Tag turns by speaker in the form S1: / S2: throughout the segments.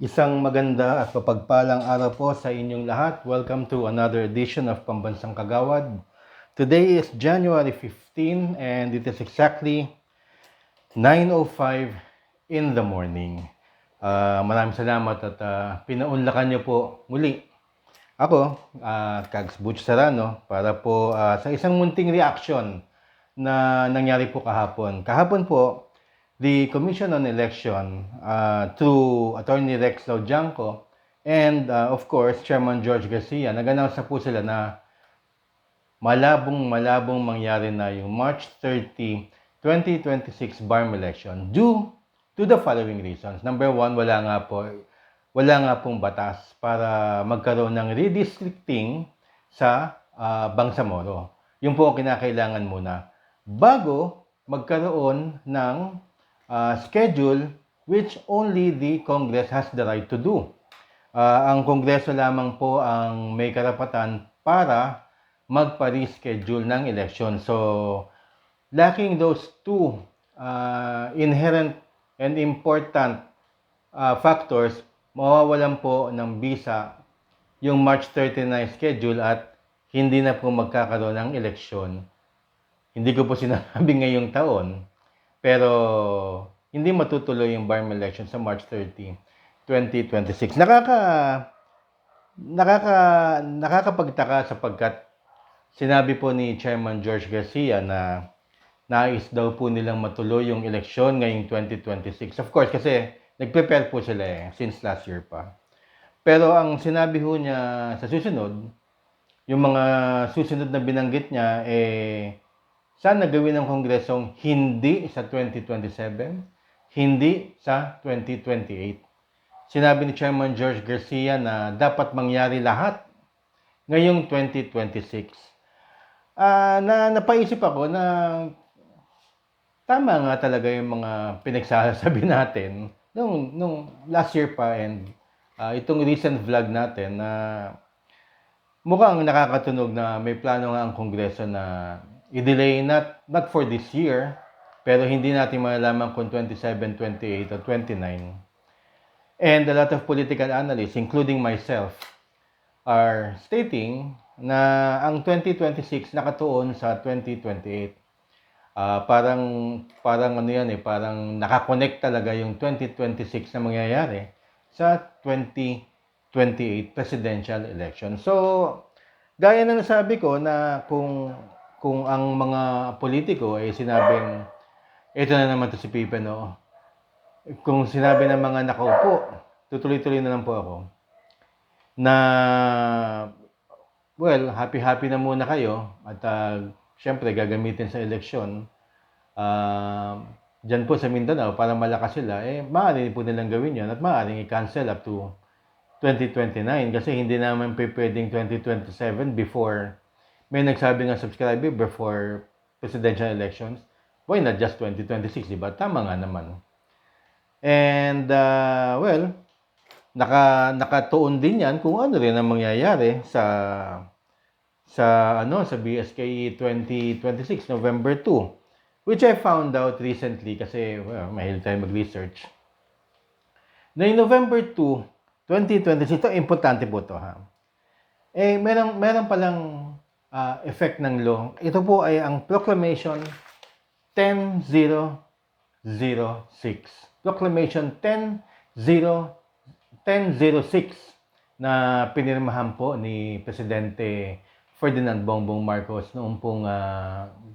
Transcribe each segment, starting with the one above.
S1: Isang maganda at mapagpalang araw po sa inyong lahat. Welcome to another edition of Pambansang Kagawad. Today is January 15 and it is exactly 9:05 in the morning. Maraming salamat at pinaunlakan niyo po muli ako, Kags Butch Serrano, para po sa isang munting reaction na nangyari po kahapon. Kahapon po, the Commission on Election through Attorney Rex Laudianco and of course Chairman George Garcia, nag-announce na po sila na malabong mangyari na yung March 30, 2026 BARM election due to the following reasons. Number one, wala nga pong batas para magkaroon ng redistricting sa Bangsamoro. Yun po ang kinakailangan muna bago magkaroon ng schedule which only the Congress has the right to do. Ang Kongreso lamang po ang may karapatan para magpa-reschedule ng election. So, lacking those two inherent and important factors, mawawalan po ng bisa yung March 39 schedule at hindi na po magkakaroon ng eleksyon. Hindi ko po sinabi ngayong taon, pero hindi matutuloy yung BARM election sa March 30, 2026. Nakakapagtaka sapagkat sinabi po ni Chairman George Garcia na nais daw po nilang matuloy yung eleksyon ngayong 2026. Of course, kasi nag-prepare po sila since last year pa. Pero ang sinabi ho niya sa susunod, yung mga susunod na binanggit niya, sana gawin ng Kongresong hindi sa 2027, hindi sa 2028. Sinabi ni Chairman George Garcia na dapat mangyari lahat ngayong 2026. Napaisip ako na tama nga talaga yung mga pinagsasabi natin nung last year pa and itong recent vlog natin na mukhang nakakatunog na may plano nga ang Kongreso na i-delay not for this year, pero hindi natin malalaman kung 27, 28, o 29. And a lot of political analysts, including myself, are stating na ang 2026 nakatuon sa 2028. Parang ano yan parang nakakonect talaga yung 2026 na mangyayari sa 2028 presidential election. So, gaya na nasabi ko na kung ang mga politiko ay sinabing, ito na naman to si Pipe, no? Kung sinabi ng mga nakaupo, tutuloy-tuloy na lang po ako, na, well, happy-happy na muna kayo at syempre gagamitin sa eleksyon. Diyan po sa Mindanao, para malakas sila, maaari po nilang gawin yan at maaaring i-cancel up to 2029 kasi hindi naman pwedeng 2027 before. May nagsabi nga subscriber before presidential elections, why not just 2026, di ba? Tama nga naman. And, well, nakatuon din yan kung ano rin ang mangyayari sa BSKE 2026, November 2, which I found out recently kasi, well, mahilig tayo mag-research. Na November 2, 2026, ito, importante po ito, ha? Meron palang effect ng law. Ito po ay ang Proclamation 10006. Proclamation 1006 na pinirmahan po ni Presidente Ferdinand Bongbong Marcos noong pong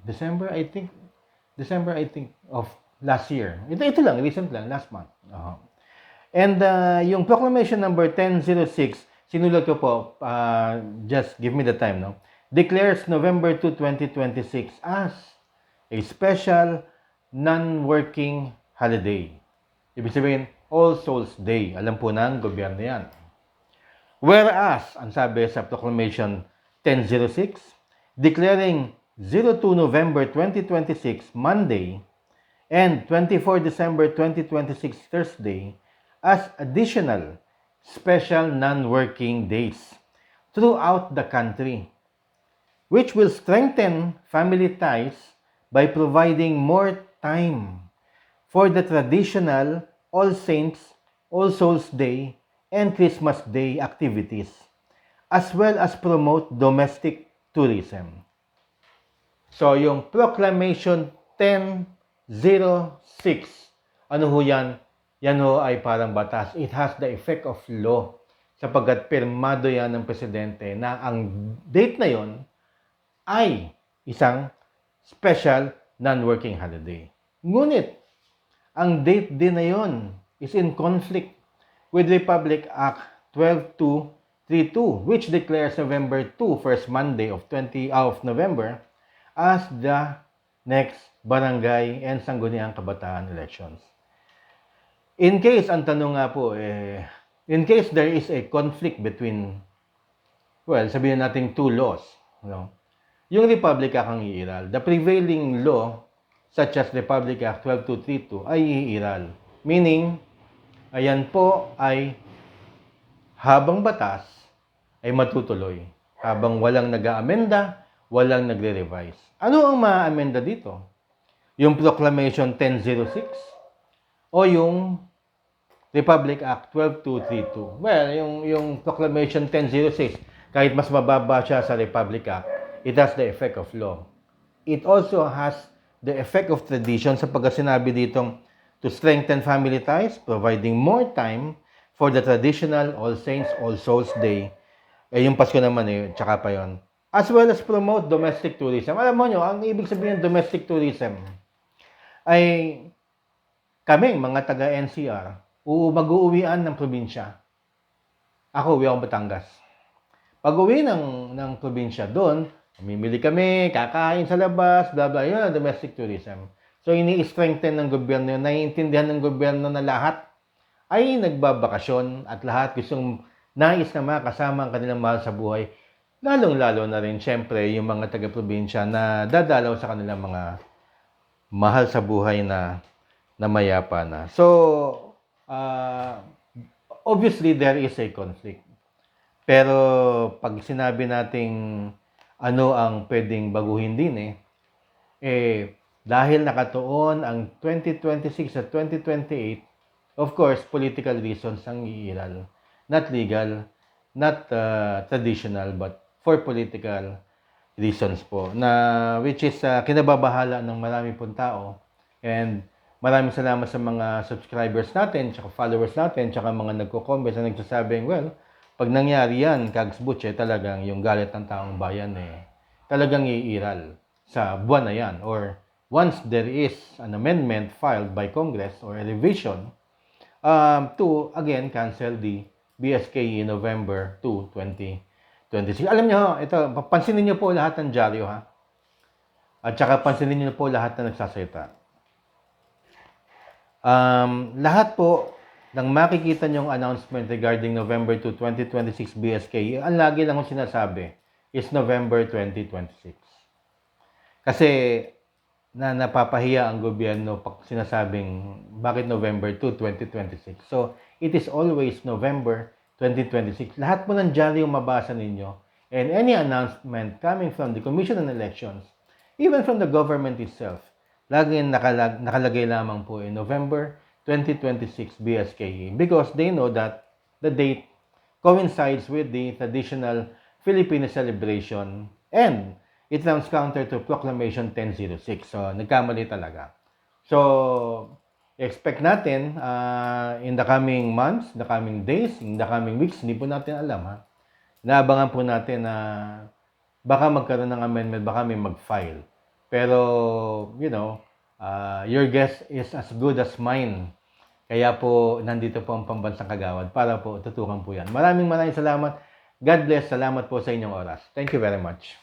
S1: December I think of last year. Ito lang, recent lang, last month. And yung Proclamation number 1006, sinulat ko po, just give me the time, no? Declares November 2, 2026 as a special non-working holiday. Ibig sabihin, All Souls Day. Alam po ng gobyerno yan. Whereas, ang sabi sa Proclamation 1006, declaring 02 November 2026 Monday and 24 December 2026 Thursday as additional special non-working days throughout the country, which will strengthen family ties by providing more time for the traditional All Saints All Souls Day, and Christmas Day activities, as well as promote domestic tourism. So, yung Proclamation 1006, ano ho yan? Yan ho ay parang batas. It has the effect of law sapagkat pirmado yan ng presidente na ang date na yon ay isang special non-working holiday. Ngunit, ang date din na yon is in conflict with Republic Act 12232, which declares November 2, first Monday of November, as the next barangay and sangguniang kabataan elections. In case, ang tanong nga po, in case there is a conflict between, well, sabihin natin two laws, yung Republic Act ang iiral. The prevailing law, such as Republic Act 12232, ay iiral. Meaning, ayan po ay habang batas ay matutuloy. Habang walang nag-aamenda, walang nagre-revise. Ano ang ma-amenda dito? Yung Proclamation 1006 o yung Republic Act 12232? Well, yung Proclamation 1006, kahit mas mababa siya sa Republic Act, it has the effect of law. It also has the effect of tradition sapagkat sinabi ditong to strengthen family ties, providing more time for the traditional All Saints, All Souls Day. Yung Pasko naman tsaka pa yon. As well as promote domestic tourism. Alam mo nyo, ang ibig sabihin ng domestic tourism ay kaming mga taga-NCR, mag-uuwian ng probinsya. Ako, uwi akong Batangas. Pag-uwi ng probinsya doon, mamimili kami, kakain sa labas, blah blah, yun ang domestic tourism. So, ini-strengthen ng gobyerno, naiintindihan ng gobyerno na lahat ay nagbabakasyon at lahat gustong nais na makasama ang kanilang mahal sa buhay. Lalong-lalo na rin, syempre, yung mga taga-probinsya na dadalaw sa kanilang mga mahal sa buhay na mayapa na. So, obviously, there is a conflict. Pero, pag sinabi nating ano ang pwedeng baguhin din dahil nakatuon ang 2026 at 2028, of course, political reasons ang iiral. Not legal, not traditional, but for political reasons po. Which is kinababahala ng marami pong tao. And maraming salamat sa mga subscribers natin, tsaka followers natin, tsaka mga nagko-comment na nagsasabing, well, pag nangyari yan, Kags Butch, talagang yung galit ng taong bayan talagang iiral sa buwan na yan. Or once there is an amendment filed by Congress or a revision to, again, cancel the BSKE November 2, 2026. Alam nyo, ito, pansinin nyo po lahat ng dyaryo, ha? At saka pansinin nyo po lahat na nagsasalita. Lahat po ng makikita nyong announcement regarding November 2, 2026 BSKE, ang lagi lang kong sinasabi is November 2026. Kasi napapahiya ang gobyerno pag sinasabing bakit November 2, 2026. So, it is always November 2026. Lahat po ng dyaryo mabasa ninyo and any announcement coming from the Commission on Elections, even from the government itself, laging nakalagay lamang po in November 2026 BSKE because they know that the date coincides with the traditional Filipino celebration and it runs counter to Proclamation 1006. So, nagkamali talaga. So, expect natin in the coming months, the coming days, in the coming weeks, hindi po natin alam, ha? Naabangan po natin na baka magkaroon ng amendment, baka may mag-file. Pero, your guess is as good as mine. Kaya po, nandito po ang Pambansang Kagawad para po tutukan po yan. Maraming salamat. God bless. Salamat po sa inyong oras. Thank you very much.